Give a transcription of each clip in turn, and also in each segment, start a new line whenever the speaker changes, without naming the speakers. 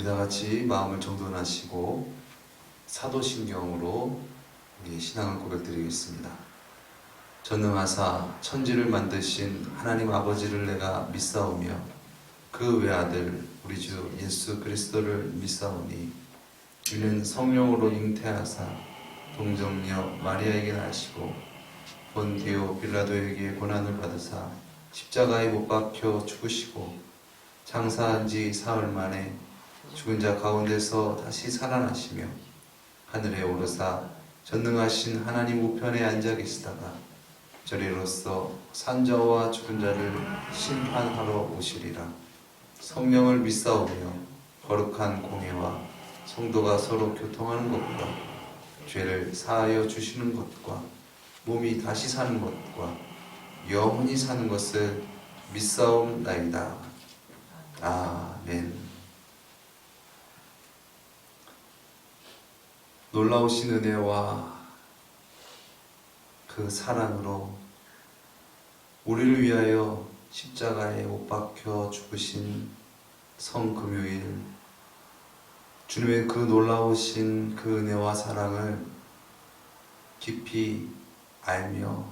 우리 다 같이 마음을 정돈하시고 사도신경으로 우리 신앙을 고백드리겠습니다. 전능하사 천지를 만드신 하나님 아버지를 내가 믿사오며 그 외아들 우리 주 예수 그리스도를 믿사오니 이는 성령으로 잉태하사 동정녀 마리아에게 나시고 본디오 빌라도에게 고난을 받으사 십자가에 못 박혀 죽으시고 장사한 지 사흘 만에 죽은 자 가운데서 다시 살아나시며 하늘에 오르사 전능하신 하나님 우편에 앉아 계시다가 저리로서 산자와 죽은 자를 심판하러 오시리라. 성령을 믿사오며 거룩한 공회와 성도가 서로 교통하는 것과 죄를 사하여 주시는 것과 몸이 다시 사는 것과 영원히 사는 것을 믿사옵나이다. 아멘. 놀라우신 은혜와 그 사랑으로 우리를 위하여 십자가에 못 박혀 죽으신 성금요일, 주님의 그 놀라우신 그 은혜와 사랑을 깊이 알며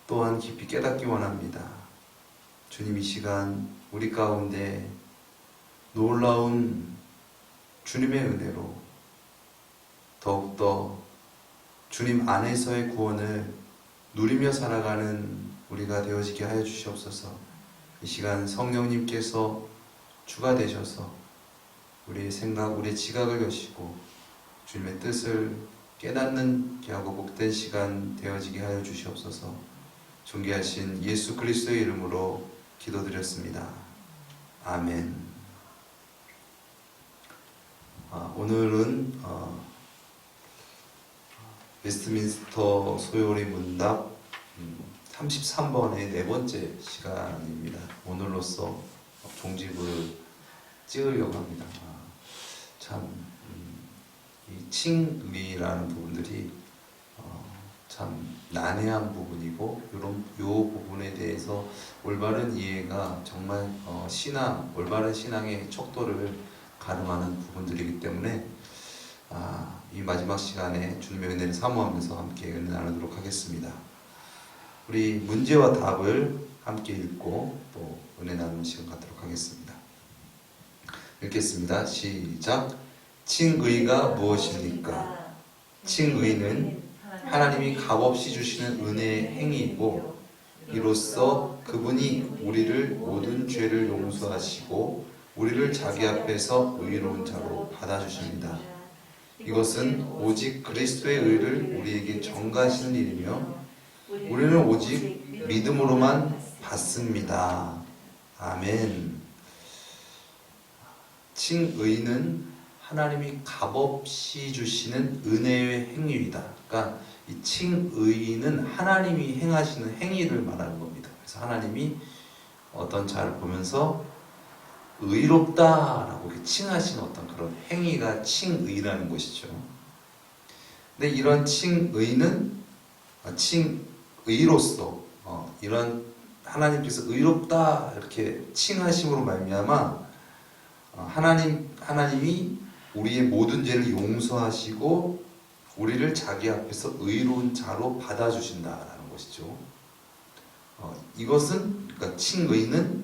또한 깊이 깨닫기 원합니다. 주님 이 시간 우리 가운데 놀라운 주님의 은혜로 더욱더 주님 안에서의 구원을 누리며 살아가는 우리가 되어지게 하여 주시옵소서. 이 시간 성령님께서 주가 되셔서 우리의 생각, 우리의 지각을 여시고 주님의 뜻을 깨닫는 귀하고 복된 시간 되어지게 하여 주시옵소서. 존귀하신 예수 그리스도의 이름으로 기도드렸습니다. 아멘. 오늘은 웨스트민스터 소요리 문답 33번의 네 번째 시간입니다. 오늘로써 종집을 찍으려고 합니다. 이 칭의라는 부분들이 참 난해한 부분이고 요 부분에 대해서 올바른 이해가 정말 올바른 신앙의 척도를 가늠하는 부분들이기 때문에 이 마지막 시간에 주님의 은혜를 사모하면서 함께 은혜 나누도록 하겠습니다. 우리 문제와 답을 함께 읽고 또 은혜 나누는 시간 갖도록 하겠습니다. 읽겠습니다. 시작. 칭의가 무엇입니까? 칭의는 하나님이 값없이 주시는 은혜의 행위이고 이로써 그분이 우리를 모든 죄를 용서하시고 우리를 자기 앞에서 의로운 자로 받아주십니다. 이것은 오직 그리스도의 의를 우리에게 전가하시는 일이며 우리는 오직 믿음으로만 받습니다. 아멘. 칭의는 하나님이 값없이 주시는 은혜의 행위이다. 그러니까 이 칭의는 하나님이 행하시는 행위를 말하는 겁니다. 그래서 하나님이 어떤 자를 보면서 의롭다라고 칭하시는 어떤 그런 행위가 칭의라는 것이죠. 근데 이런 칭의는 칭의로서 이런 하나님께서 의롭다 이렇게 칭하심으로 말미암아 하나님이 우리의 모든 죄를 용서하시고 우리를 자기 앞에서 의로운 자로 받아주신다라는 것이죠. 이것은 그러니까 칭의는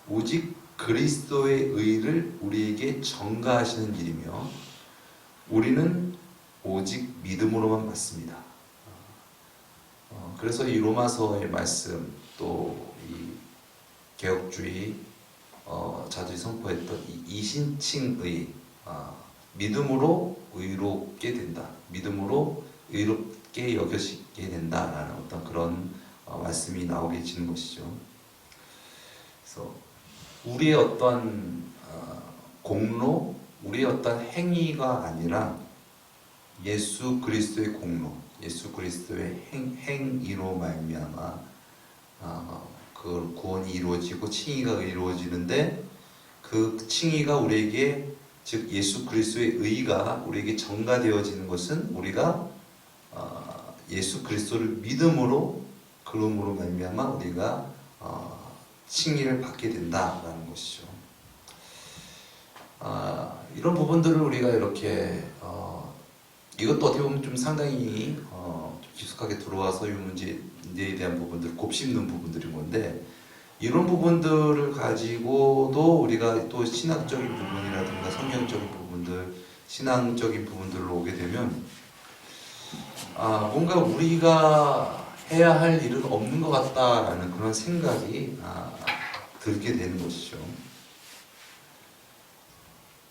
오직 그리스도의 의를 우리에게 전가하시는 일이며 우리는 오직 믿음으로만 받습니다. 그래서 이 로마서의 말씀 또 이 개혁주의 자들이 선포했던 이 이신칭의 믿음으로 의롭게 된다. 믿음으로 의롭게 여겨지게 된다라는 어떤 그런 말씀이 나오게 되는 것이죠. 그래서 우리의 어떤 공로, 우리의 어떤 행위가 아니라 예수 그리스도의 공로, 예수 그리스도의 행위로 말미암아 그 구원이 이루어지고 칭의가 이루어지는데 그 칭의가 우리에게 즉 예수 그리스도의 의가 우리에게 전가되어지는 것은 우리가 예수 그리스도를 믿음으로 그름으로 말미암아 우리가 칭의를 받게 된다라는 것이죠. 이런 부분들을 우리가 이렇게 이것도 어떻게 보면 좀 상당히 좀 깊숙하게 들어와서 이 문제에 대한 부분들 곱씹는 부분들인 건데, 이런 부분들을 가지고도 우리가 또 신학적인 부분이라든가 성경적인 부분들, 신앙적인 부분들로 오게 되면 뭔가 우리가 해야 할 일은 없는 것 같다라는 그런 생각이 들게 되는 것이죠.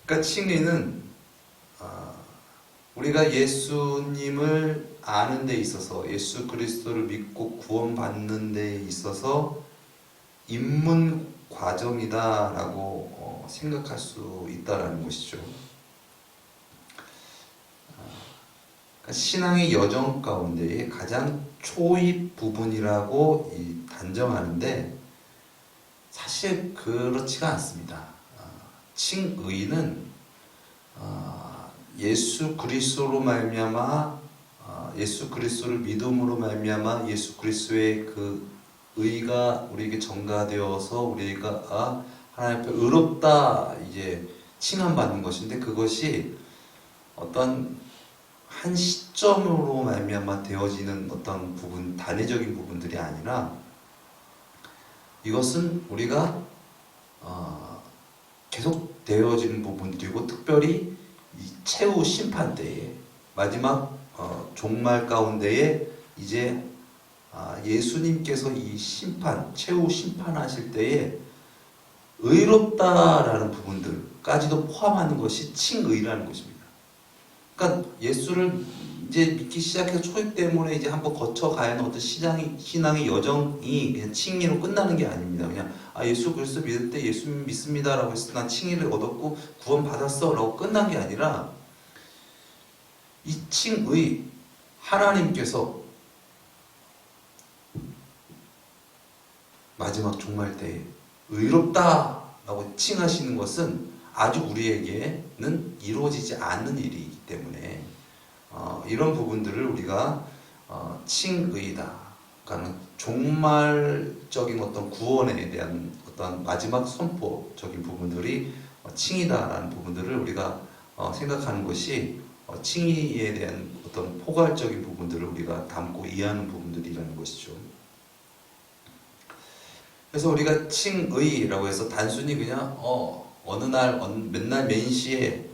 그러니까 칭의는 우리가 예수님을 아는 데 있어서, 예수 그리스도를 믿고 구원받는 데 있어서 입문 과정이다라고 생각할 수 있다라는 것이죠. 신앙의 여정 가운데의 가장 초입 부분이라고 단정하는데, 사실 그렇지가 않습니다. 칭의는 예수 그리스도로 말미암아, 예수 그리스도를 믿음으로 말미암아 예수 그리스도의 그 의가 우리에게 전가되어서 우리가 하나님 앞에 의롭다 이제 칭함받는 것인데, 그것이 어떤 한 시점으로 말미암아 되어지는 어떤 부분, 단회적인 부분들이 아니라, 이것은 우리가 계속 되어지는 부분들이고, 특별히 이 최후 심판 때에, 마지막 종말 가운데에 이제 예수님께서 이 심판, 최후 심판하실 때에 의롭다라는 부분들까지도 포함하는 것이 칭의라는 것입니다. 그러니까 예수를 이제 믿기 시작해서 초입 때문에 이제 한번 거쳐가야 하는 어떤 신앙의 여정이 그냥 칭의로 끝나는 게 아닙니다. 그냥 예수 그리스도 믿을 때 예수 믿습니다라고 해서 난 칭의를 얻었고 구원 받았어라고 끝난 게 아니라, 이 칭의, 하나님께서 마지막 종말 때에 의롭다라고 칭하시는 것은 아직 우리에게는 이루어지지 않는 일이기 때문에 이런 부분들을 우리가 칭의다, 그러니까 종말적인 어떤 구원에 대한 어떤 마지막 선포적인 부분들이 칭의다라는 부분들을 우리가 생각하는 것이 칭의에 대한 어떤 포괄적인 부분들을 우리가 담고 이해하는 부분들이라는 것이죠. 그래서 우리가 칭의라고 해서 단순히 그냥 어느 날 맨날 맨시에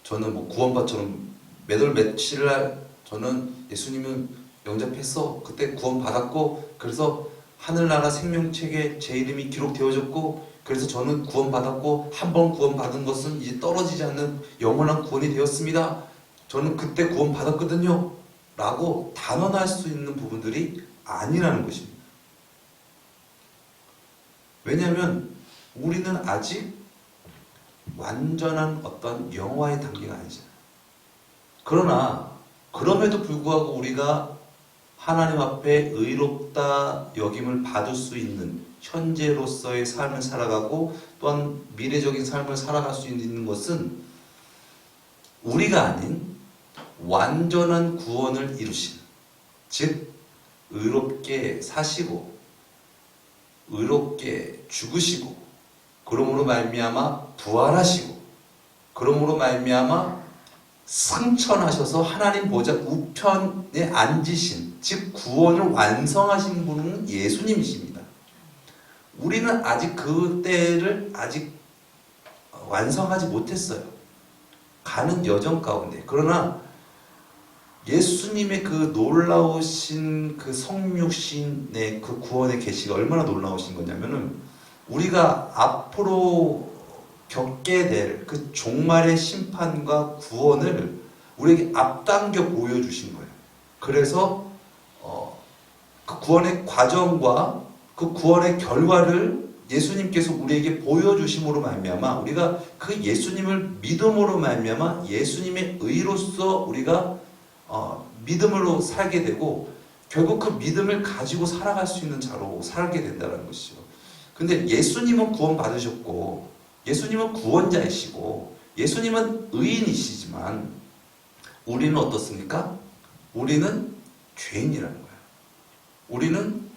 저는 뭐 구원받처럼 매달 며칠 날 저는 예수님은 영접했어, 그때 구원받았고 그래서 하늘나라 생명책에 제 이름이 기록되어졌고 그래서 저는 구원받았고 한 번 구원받은 것은 이제 떨어지지 않는 영원한 구원이 되었습니다, 저는 그때 구원받았거든요 라고 단언할 수 있는 부분들이 아니라는 것입니다. 왜냐하면 우리는 아직 완전한 어떤 영화의 단계가 아니잖아요. 그러나 그럼에도 불구하고 우리가 하나님 앞에 의롭다 여김을 받을 수 있는 현재로서의 삶을 살아가고 또한 미래적인 삶을 살아갈 수 있는 것은 우리가 아닌 완전한 구원을 이루신, 즉 의롭게 사시고 의롭게 죽으시고 그러므로 말미암아 부활하시고 그러므로 말미암아 승천하셔서 하나님 보좌 우편에 앉으신, 즉 구원을 완성하신 분은 예수님이십니다. 우리는 아직 그때를 아직 완성하지 못했어요. 가는 여정 가운데. 그러나 예수님의 그 놀라우신 그 성육신의 그 구원의 계시가 얼마나 놀라우신 거냐면은, 우리가 앞으로 겪게 될 그 종말의 심판과 구원을 우리에게 앞당겨 보여주신 거예요. 그래서 그 구원의 과정과 그 구원의 결과를 예수님께서 우리에게 보여주심으로 말미암아 우리가 그 예수님을 믿음으로 말미암아 예수님의 의로서 우리가 믿음으로 살게 되고 결국 그 믿음을 가지고 살아갈 수 있는 자로 살게 된다는 것이죠. 근데 예수님은 구원 받으셨고 예수님은 구원자이시고 예수님은 의인이시지만 우리는 어떻습니까? 우리는 죄인이라는 거예요. 우리는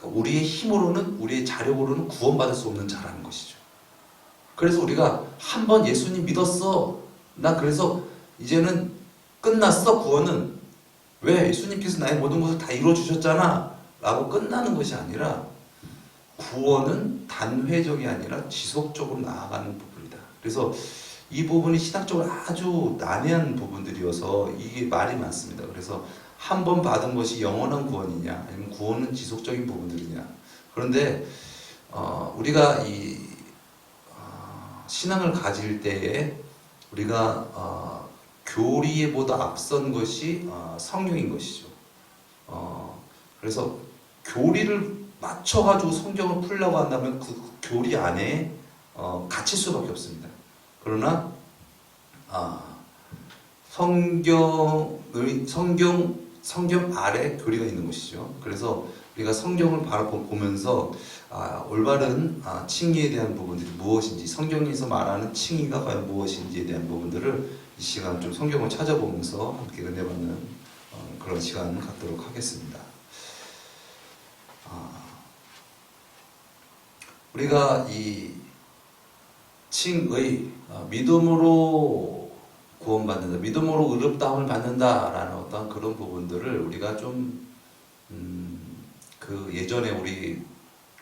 그러니까 우리의 힘으로는, 우리의 자력으로는 구원받을 수 없는 자라는 것이죠. 그래서 우리가 한 번 예수님 믿었어, 나 그래서 이제는 끝났어, 구원은. 왜? 예수님께서 나의 모든 것을 다 이루어주셨잖아 라고 끝나는 것이 아니라, 구원은 단회적이 아니라 지속적으로 나아가는 부분이다. 그래서 이 부분이 신학적으로 아주 난해한 부분들이어서 이게 말이 많습니다. 그래서 한 번 받은 것이 영원한 구원이냐, 아니면 구원은 지속적인 부분들이냐. 그런데 우리가 이 신앙을 가질 때에 우리가 교리보다 앞선 것이 성경인 것이죠. 그래서 교리를 맞춰가지고 성경을 풀려고 한다면 그 교리 안에 갇힐 수밖에 없습니다. 그러나 성경 아래 교리가 있는 것이죠. 그래서 우리가 성경을 바로 보면서 올바른 칭의에 대한 부분들이 무엇인지, 성경에서 말하는 칭의가 과연 무엇인지에 대한 부분들을 이 시간 좀 성경을 찾아보면서 함께 은혜받는 그런 시간을 갖도록 하겠습니다. 우리가 이 칭의, 믿음으로 구원받는다, 믿음으로 의롭다함을 받는다라는 어떤 그런 부분들을 우리가 좀 그 예전에 우리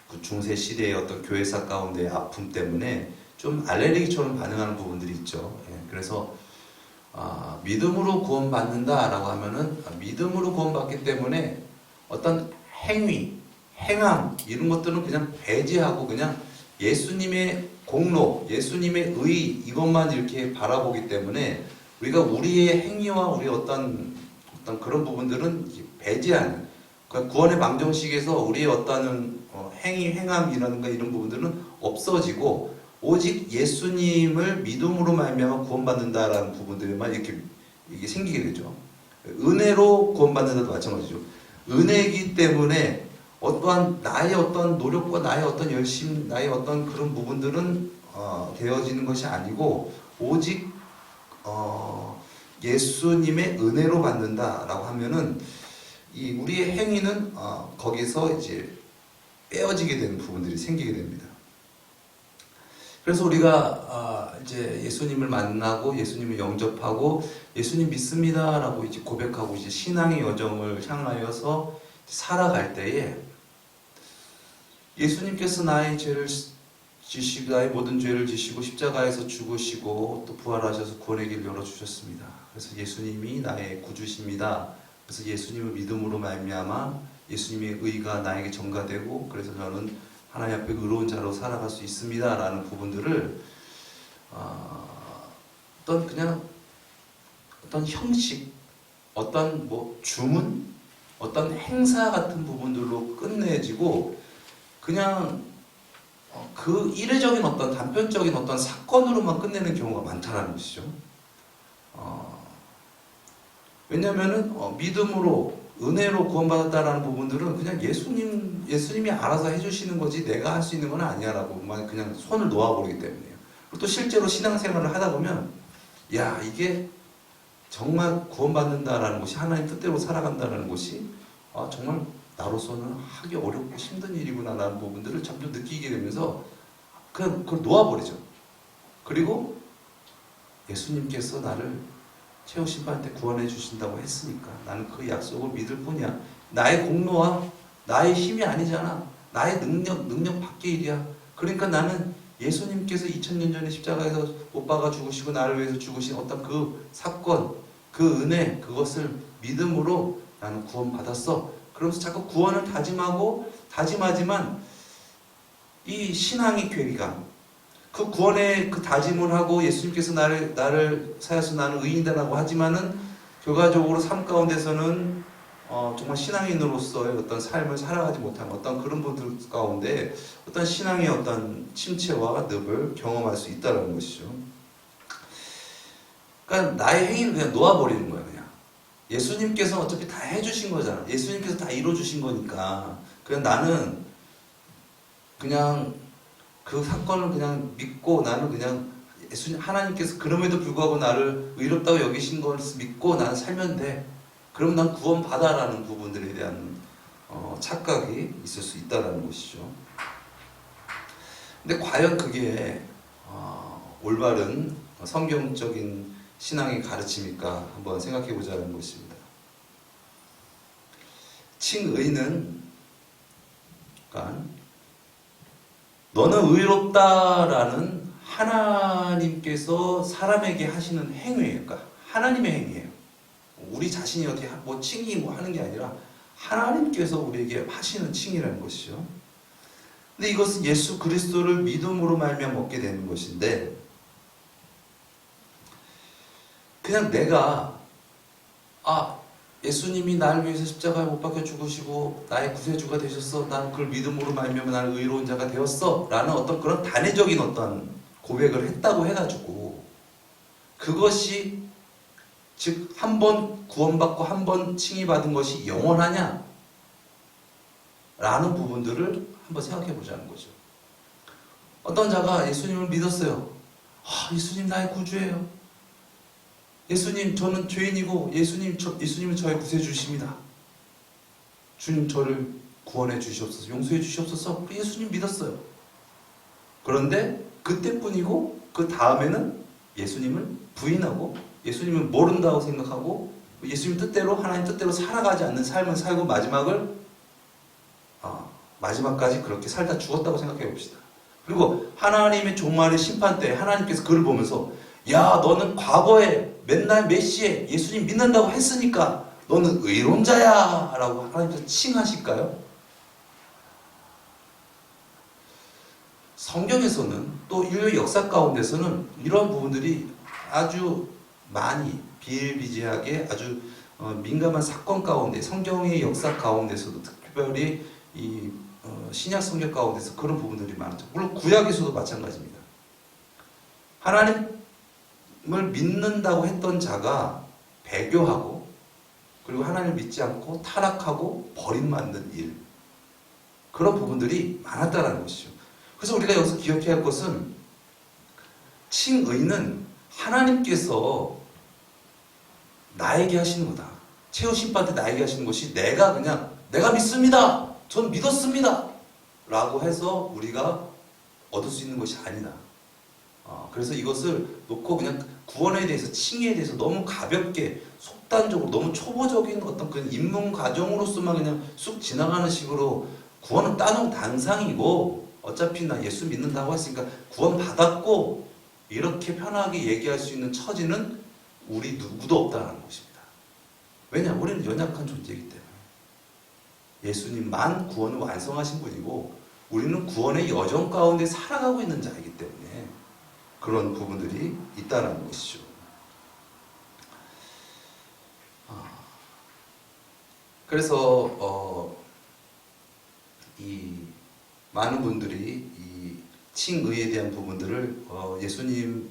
그 중세 시대의 어떤 교회사 가운데 아픔 때문에 좀 알레르기처럼 반응하는 부분들이 있죠. 그래서 믿음으로 구원받는다라고 하면은 믿음으로 구원받기 때문에 어떤 행위, 행함 이런 것들은 그냥 배제하고 그냥 예수님의 공로, 예수님의 의 이것만 이렇게 바라보기 때문에 우리가 우리의 행위와 우리 어떤 그런 부분들은 배제하는, 그러니까 구원의 방정식에서 우리의 어떤 행위, 행함이라든가 이런 부분들은 없어지고 오직 예수님을 믿음으로 말미암아 구원받는다라는 부분들만 이게 생기게 되죠. 은혜로 구원받는다도 마찬가지죠. 은혜이기 때문에 어떠한 나의 어떤 노력과 나의 어떤 열심, 나의 어떤 그런 부분들은 되어지는 것이 아니고 오직 예수님의 은혜로 받는다라고 하면은 이 우리의 행위는 거기서 이제 빼어지게 되는 부분들이 생기게 됩니다. 그래서 우리가 이제 예수님을 만나고 예수님을 영접하고 예수님 믿습니다라고 이제 고백하고 이제 신앙의 여정을 향하여서 살아갈 때에 예수님께서 나의 죄를 지시고 나의 모든 죄를 지시고 십자가에서 죽으시고 또 부활하셔서 구원의 길을 열어주셨습니다. 그래서 예수님이 나의 구주십니다. 그래서 예수님을 믿음으로 말미암아 예수님의 의가 나에게 전가되고 그래서 저는 하나님 앞에 의로운 자로 살아갈 수 있습니다 라는 부분들을 어떤 형식, 어떤 뭐 주문, 어떤 행사 같은 부분들로 끝내지고 그냥 그 이례적인 어떤 단편적인 어떤 사건으로만 끝내는 경우가 많다라는 것이죠. 왜냐면은 믿음으로 은혜로 구원받았다라는 부분들은 그냥 예수님이 알아서 해주시는 거지 내가 할 수 있는 건 아니야라고만 그냥 손을 놓아버리기 때문이에요. 그리고 또 실제로 신앙생활을 하다 보면 야 이게 정말 구원받는다라는 것이 하나님 뜻대로 살아간다는 것이 정말 나로서는 하기 어렵고 힘든 일이구나 라는 부분들을 점점 느끼게 되면서 그냥 그걸 놓아버리죠. 그리고 예수님께서 나를 최후 심판 때 구원해 주신다고 했으니까 나는 그 약속을 믿을 뿐이야. 나의 공로와 나의 힘이 아니잖아. 나의 능력 밖의 일이야. 그러니까 나는 예수님께서 2000년 전에 십자가에서 못 박아 죽으시고 나를 위해서 죽으신 어떤 그 사건, 그 은혜, 그것을 믿음으로 나는 구원받았어. 그러면서 자꾸 구원을 다짐하지만 이 신앙의 괴리감, 그 구원의 그 다짐을 하고 예수님께서 나를 사여서 나는 의인이다라고 하지만은 결과적으로 삶 가운데서는 정말 신앙인으로서의 어떤 삶을 살아가지 못하는 어떤 그런 분들 가운데 어떤 신앙의 어떤 침체와 늪을 경험할 수 있다는 것이죠. 그러니까 나의 행위를 그냥 놓아버리는 거예요. 그냥 예수님께서 어차피 다 해주신 거잖아. 예수님께서 다 이루어주신 거니까 그냥 나는 그냥 그 사건을 그냥 믿고 나는 그냥 하나님께서 그럼에도 불구하고 나를 의롭다고 여기신 것을 믿고 나는 살면 돼. 그럼 난 구원받아라는 부분들에 대한 착각이 있을 수 있다는 것이죠. 근데 과연 그게 올바른 성경적인 신앙의 가르침일까 한번 생각해 보자는 것입니다. 칭의는 그러니까 너는 의롭다라는 하나님께서 사람에게 하시는 행위예요. 그러니까 하나님의 행위예요. 우리 자신이 어떻게 뭐 칭의 뭐 하는 게 아니라 하나님께서 우리에게 하시는 칭의라는 것이죠. 근데 이것은 예수 그리스도를 믿음으로 말미암아 얻게 되는 것인데, 그냥 내가 예수님이 나를 위해서 십자가에 못 박혀 죽으시고 나의 구세주가 되셨어, 난 그걸 믿음으로 말미암아 나는 의로운 자가 되었어 라는 어떤 그런 단회적인 어떤 고백을 했다고 해가지고 그것이 즉 한 번 구원받고 한 번 칭의받은 것이 영원하냐 라는 부분들을 한번 생각해 보자는 거죠. 어떤 자가 예수님을 믿었어요. 예수님 나의 구주예요. 예수님 저는 죄인이고 예수님은 저의 구세주십니다. 주님 저를 구원해 주시옵소서, 용서해 주시옵소서. 예수님 믿었어요. 그런데 그때뿐이고 그 다음에는 예수님을 부인하고 예수님을 모른다고 생각하고 예수님 뜻대로 하나님 뜻대로 살아가지 않는 삶을 살고 마지막까지 그렇게 살다 죽었다고 생각해 봅시다. 그리고 하나님의 종말의 심판 때 하나님께서 그를 보면서 야 너는 과거에 맨날 메시에 예수님 믿는다고 했으니까 너는 의로운 자야 라고 하나님께서 칭하실까요? 성경에서는 또 인류 역사 가운데서는 이런 부분들이 아주 많이 비일비재하게 아주 민감한 사건 가운데 성경의 역사 가운데서도 특별히 이 신약 성경 가운데서 그런 부분들이 많죠. 물론 구약에서도 마찬가지입니다. 하나님을 믿는다고 했던 자가 배교하고 그리고 하나님을 믿지 않고 타락하고 버림받는 일, 그런 부분들이 많았다는 것이죠. 그래서 우리가 여기서 기억해야 할 것은 칭의는 하나님께서 나에게 하시는 거다. 최후 심판 때 나에게 하시는 것이 내가 믿습니다. 전 믿었습니다. 라고 해서 우리가 얻을 수 있는 것이 아니다. 그래서 이것을 놓고 그냥 구원에 대해서 칭의에 대해서 너무 가볍게 속단적으로 너무 초보적인 어떤 그 입문 과정으로서만 그냥 쑥 지나가는 식으로 구원은 따놓은 단상이고 어차피 나 예수 믿는다고 했으니까 구원 받았고 이렇게 편하게 얘기할 수 있는 처지는 우리 누구도 없다는 것입니다. 왜냐? 우리는 연약한 존재이기 때문에 예수님만 구원을 완성하신 분이고 우리는 구원의 여정 가운데 살아가고 있는 자이기 때문에 그런 부분들이 있다는 것이죠. 그래서 이 많은 분들이 이 칭의에 대한 부분들을 예수님을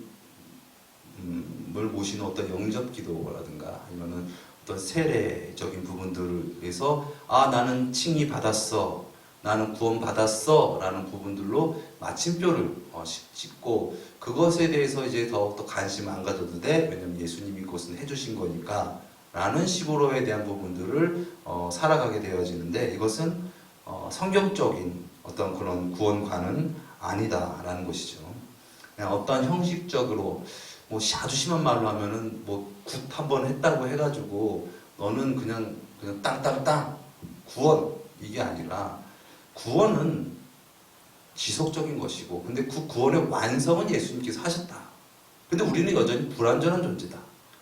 모시는 어떤 영접 기도라든가 아니면은 어떤 세례적인 부분들에서 나는 칭의 받았어, 나는 구원 받았어 라는 부분들로 마침표를 찍고 그것에 대해서 이제 더욱더 관심 안 가져도 돼, 왜냐면 예수님이 그것은 해주신 거니까 라는 식으로에 대한 부분들을 살아가게 되어지는데 이것은 성경적인 어떤 그런 구원관은 아니다라는 것이죠. 그냥 어떤 형식적으로 뭐 아주 심한 말로 하면은 뭐 굿 한번 했다고 해가지고 너는 그냥 땅땅땅 구원, 이게 아니라 구원은 지속적인 것이고 근데 그 구원의 완성은 예수님께서 하셨다. 근데 우리는 여전히 불완전한 존재다.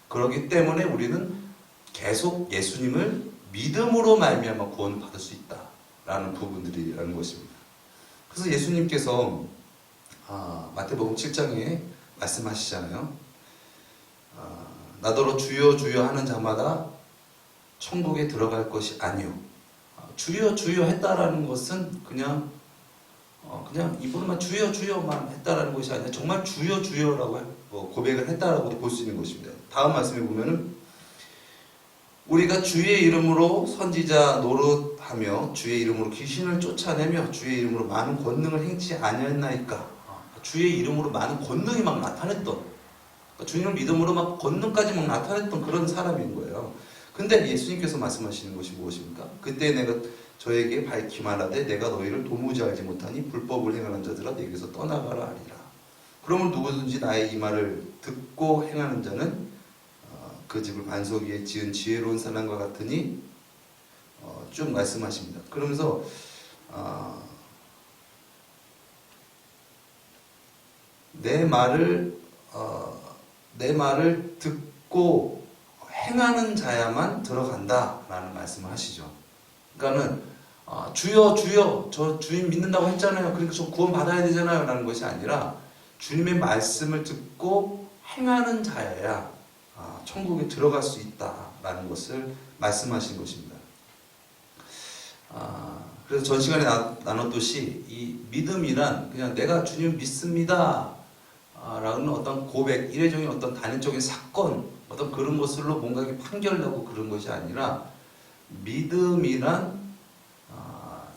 그렇기 때문에 우리는 계속 예수님을 믿음으로 말미암아 구원을 받을 수 있다라는 부분들이라는 것입니다. 그래서 예수님께서 마태복음 7장에 말씀하시잖아요. 나더러 주여 주여 하는 자마다 천국에 들어갈 것이 아니요. 주여 주여 했다라는 것은 그냥 입으로만 주여 주여만 했다라는 것이 아니라 정말 주여 주여라고 고백을 했다라고 볼 수 있는 것입니다. 다음 말씀에 보면은 우리가 주의 이름으로 선지자 노릇하며 주의 이름으로 귀신을 쫓아내며 주의 이름으로 많은 권능을 행치 아니했나이까. 주의 이름으로 많은 권능이 막 나타냈던, 주님을 믿음으로 막 권능까지 막 나타냈던 그런 사람인 거예요. 근데 예수님께서 말씀하시는 것이 무엇입니까? 그때 내가 저에게 밝히 말하되 내가 너희를 도무지 알지 못하니 불법을 행하는 자들아 내게서 떠나가라 하리라. 그러면 누구든지 나의 이 말을 듣고 행하는 자는 그 집을 반석 위에 지은 지혜로운 사람과 같으니 쭉 말씀하십니다. 그러면서 내 말을 듣고 행하는 자야만 들어간다라는 말씀을 하시죠. 그러니까는 주여 주여 저 주님 믿는다고 했잖아요. 그러니까 저 구원 받아야 되잖아요 라는 것이 아니라 주님의 말씀을 듣고 행하는 자여야 천국에 들어갈 수 있다라는 것을 말씀하신 것입니다. 그래서 전 시간에 나눴듯이 이 믿음이란 그냥 내가 주님 믿습니다 라는 어떤 고백, 이례적인 어떤 단연적인 사건, 어떤 그런 것으로 뭔가 판결나고 그런 것이 아니라 믿음이란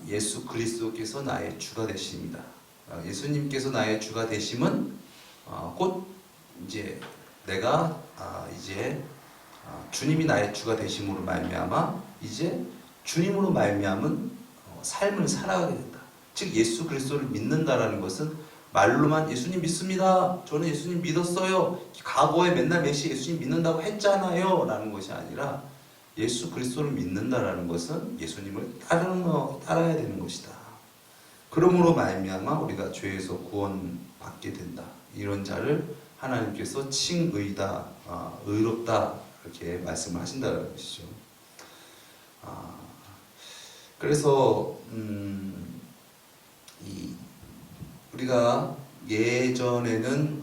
예수 그리스도께서 나의 주가 되십니다. 예수님께서 나의 주가 되심은 곧 이제 내가 이제 주님이 나의 주가 되심으로 말미암아 이제 주님으로 말미암은 삶을 살아가게 된다. 즉 예수 그리스도를 믿는다라는 것은 말로만 예수님 믿습니다. 저는 예수님 믿었어요. 과거에 맨날 메시 예수님 믿는다고 했잖아요. 라는 것이 아니라 예수 그리스도를 믿는다라는 것은 예수님을 따라야 되는 것이다. 그러므로 말미암아 우리가 죄에서 구원받게 된다. 이런 자를 하나님께서 칭의다, 의롭다 이렇게 말씀을 하신다는 것이죠. 그래서 우리가 예전에는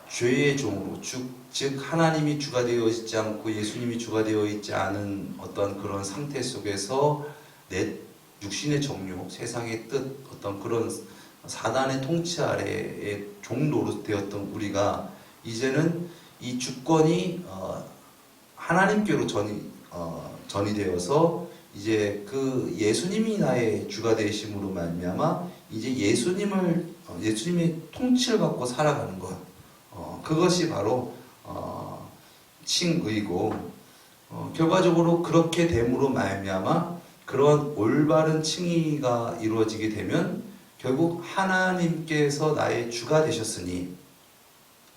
죄의 종으로 즉 하나님이 주가 되어 있지 않고 예수님이 주가 되어 있지 않은 어떤 그런 상태 속에서 내 육신의 정욕, 세상의 뜻, 어떤 그런 사단의 통치 아래의 종로로 되었던 우리가 이제는 이 주권이 하나님께로 전이 되어서 이제 그 예수님이 나의 주가 되심으로 말미암아 이제 예수님의 통치를 받고 살아가는 것, 그것이 바로 칭의고 결과적으로 그렇게 됨으로 말미암아 그런 올바른 칭의가 이루어지게 되면 결국 하나님께서 나의 주가 되셨으니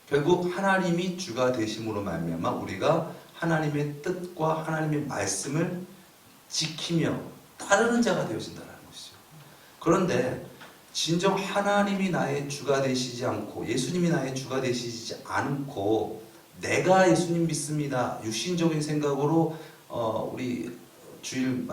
결국 하나님이 주가 되심으로 말미암아 우리가 하나님의 뜻과 하나님의 말씀을 지키며 따르는 자가 되어진다는 것이죠. 그런데 진정 하나님이 나의 주가 되시지 않고 예수님이 나의 주가 되시지 않고 내가 예수님 믿습니다. 육신적인 생각으로 우리 주일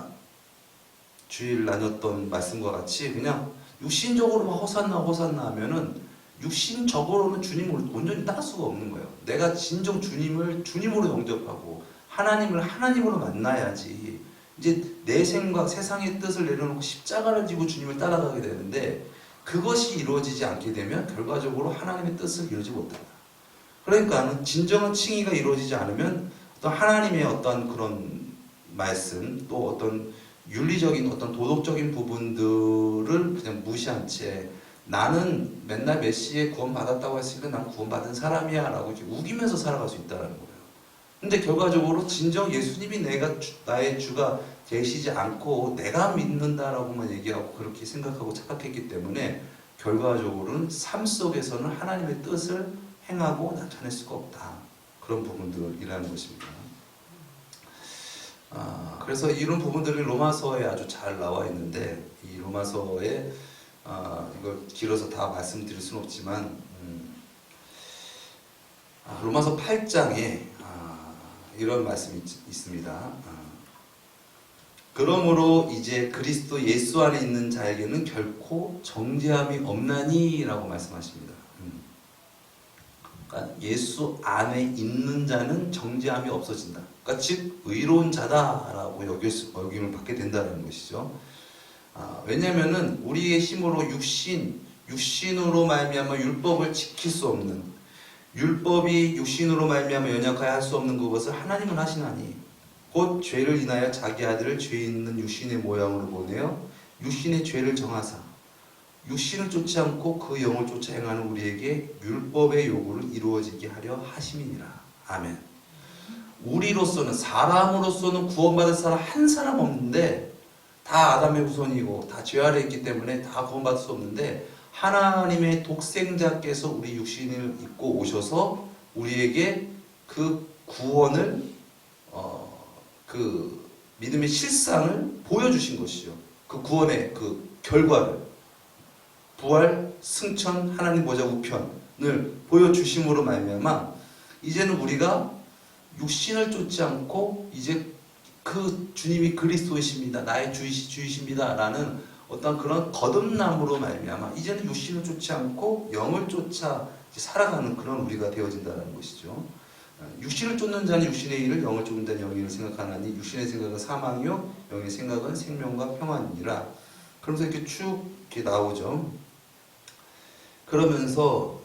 나눴던 말씀과 같이 그냥 육신적으로만 호산나 하면은 육신적으로는 주님을 온전히 따를 수가 없는 거예요. 내가 진정 주님을 주님으로 영접하고 하나님을 하나님으로 만나야지 이제 내 생각, 세상의 뜻을 내려놓고 십자가를 지고 주님을 따라가게 되는데 그것이 이루어지지 않게 되면 결과적으로 하나님의 뜻을 이루지 못한다. 그러니까 진정한 칭의가 이루어지지 않으면 어떤 하나님의 어떤 그런 말씀 또 어떤 윤리적인 어떤 도덕적인 부분들을 그냥 무시한 채 나는 맨날 메시에 구원받았다고 했으니까 난 구원받은 사람이야 라고 이렇게 우기면서 살아갈 수 있다는 거예요. 근데 결과적으로 진정 예수님이 나의 주가 되시지 않고 내가 믿는다라고만 얘기하고 그렇게 생각하고 착각했기 때문에 결과적으로는 삶 속에서는 하나님의 뜻을 행하고 나타낼 수가 없다. 그런 부분들이라는 것입니다. 그래서 이런 부분들이 로마서에 아주 잘 나와 있는데 이 로마서에 이걸 길어서 다 말씀드릴 수는 없지만 로마서 8장에 이런 말씀이 있습니다. 그러므로 이제 그리스도 예수 안에 있는 자에게는 결코 정죄함이 없나니 라고 말씀하십니다. 그러니까 예수 안에 있는 자는 정죄함이 없어진다. 그러니까 즉 의로운 자다라고 여김을 받게 된다는 것이죠. 왜냐하면은 우리의 힘으로 육신으로 말미암아 율법을 지킬 수 없는 율법이 육신으로 말미암아 연약하여 할 수 없는 그것을 하나님은 하시나니 곧 죄를 인하여 자기 아들을 죄 있는 육신의 모양으로 보내어 육신의 죄를 정하사 육신을 쫓지 않고 그 영을 쫓아 행하는 우리에게 율법의 요구를 이루어지게 하려 하심이니라. 아멘. 우리로서는 사람으로서는 구원받을 사람 한 사람 없는데 다 아담의 후손이고 다 죄 아래 있기 때문에 다 구원받을 수 없는데 하나님의 독생자께서 우리 육신을 입고 오셔서 우리에게 그 구원을 그 믿음의 실상을 보여주신 것이죠. 그 구원의 그 결과를 부활, 승천, 하나님 보좌 우편을 보여주심으로 말미암아 이제는 우리가 육신을 쫓지 않고 이제 그 주님이 그리스도이십니다. 나의 주이십니다. 라는 어떤 그런 거듭남으로 말미암아 이제는 육신을 쫓지 않고 영을 쫓아 살아가는 그런 우리가 되어진다는 것이죠. 육신을 쫓는 자는 육신의 일을, 영을 쫓는 자는 영의 일을 생각하나니 육신의 생각은 사망이요 영의 생각은 생명과 평안이니라. 그러면서 이렇게 쭉 이렇게 나오죠. 그러면서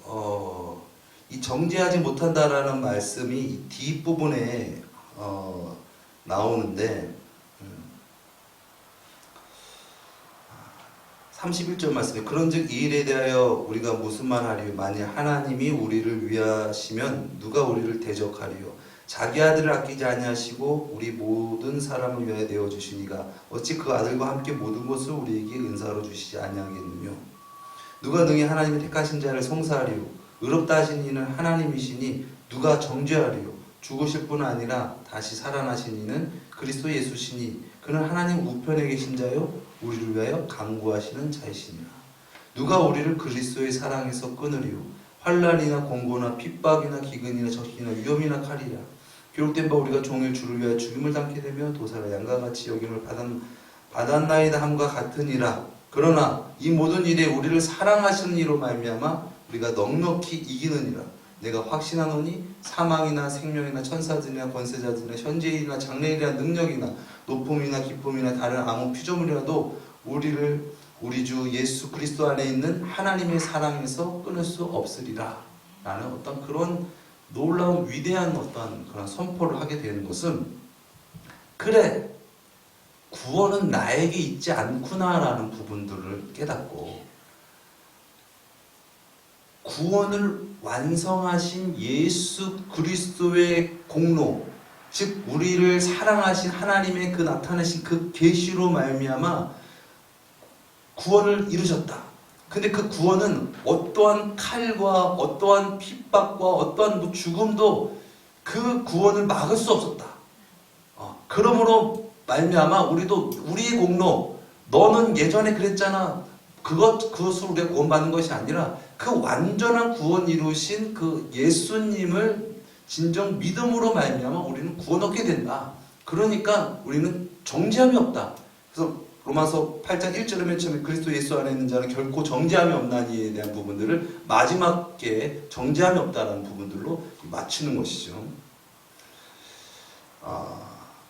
이 정죄하지 못한다라는 말씀이 이 뒷부분에 나오는데 31절 말씀에 그런즉 이 일에 대하여 우리가 무슨 말하리요? 만일 하나님이 우리를 위하시면 누가 우리를 대적하리요? 자기 아들을 아끼지 아니하시고 우리 모든 사람을 위하여 내어 주시니가 어찌 그 아들과 함께 모든 것을 우리에게 은사로 주시지 아니하겠느냐? 누가 능히 하나님의 택하신 자를 송사하리요? 의롭다 하신 이는 하나님이시니 누가 정죄하리요? 죽으실 뿐 아니라 다시 살아나신 이는 그리스도 예수시니 그는 하나님 우편에 계신 자요 우리를 위하여 간구하시는 자이시니라. 누가 우리를 그리스도의 사랑에서 끊으리요? 환난이나 공고나 핍박이나 기근이나 적이나 위험이나 칼이라. 기록된 바 우리가 종일 주를 위하여 죽임을 당케 되며 도사가 양과 같이 여김을 받았나이다 함과 같으니라. 그러나 이 모든 일에 우리를 사랑하시는 이로 말미암아 우리가 넉넉히 이기느니라. 내가 확신하노니 사망이나 생명이나 천사들이나 권세자들이나 현재일이나 장래일이나 능력이나 높음이나 기쁨이나 다른 아무 피조물이라도 우리 주 예수 그리스도 안에 있는 하나님의 사랑에서 끊을 수 없으리라 라는 어떤 그런 놀라운 위대한 어떤 그런 선포를 하게 되는 것은 그래 구원은 나에게 있지 않구나 라는 부분들을 깨닫고 구원을 완성하신 예수 그리스도의 공로, 즉 우리를 사랑하신 하나님의 그 나타내신 그 계시로 말미암아 구원을 이루셨다. 근데 그 구원은 어떠한 칼과 어떠한 핍박과 어떠한 죽음도 그 구원을 막을 수 없었다. 그러므로 말미암아 우리도 우리의 공로, 너는 예전에 그랬잖아. 그것으로 우리가 구원받는 것이 아니라 그 완전한 구원 이루신 그 예수님을 진정 믿음으로 말미암아 우리는 구원 얻게 된다. 그러니까 우리는 정죄함이 없다. 그래서 로마서 8장 1절에 맨 처음에 그리스도 예수 안에 있는 자는 결코 정죄함이 없나니에 대한 부분들을 마지막에 정죄함이 없다라는 부분들로 맞추는 것이죠.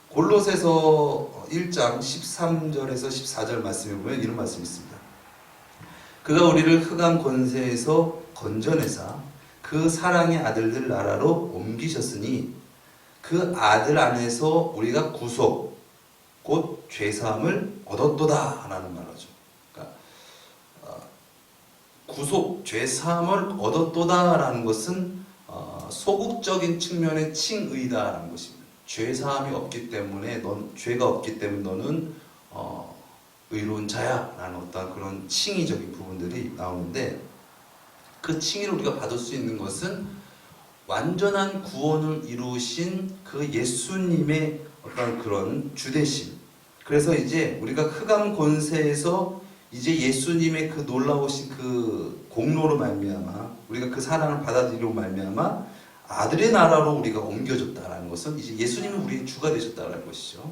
골로새서 1장 13절에서 14절 말씀에 보면 이런 말씀이 있습니다. 그가 우리를 흑암 권세에서 건져내사 그 사랑의 아들들 나라로 옮기셨으니 그 아들 안에서 우리가 구속 곧 죄사함을 얻었도다 라는 말이죠. 그러니까 구속 죄사함을 얻었도다 라는 것은 소극적인 측면의 칭의다 라는 것입니다. 죄사함이 없기 때문에 죄가 없기 때문에 너는 의로운 자야 라는 어떤 그런 칭의적인 부분들이 나오는데 그 칭의를 우리가 받을 수 있는 것은 완전한 구원을 이루신 그 예수님의 어떤 그런 주대심. 그래서 이제 우리가 흑암 권세에서 이제 예수님의 그 놀라우신 그 공로로 말미암아 우리가 그 사랑을 받아들이고 말미암아 아들의 나라로 우리가 옮겨졌다라는 것은 이제 예수님이 우리의 주가 되셨다는 것이죠.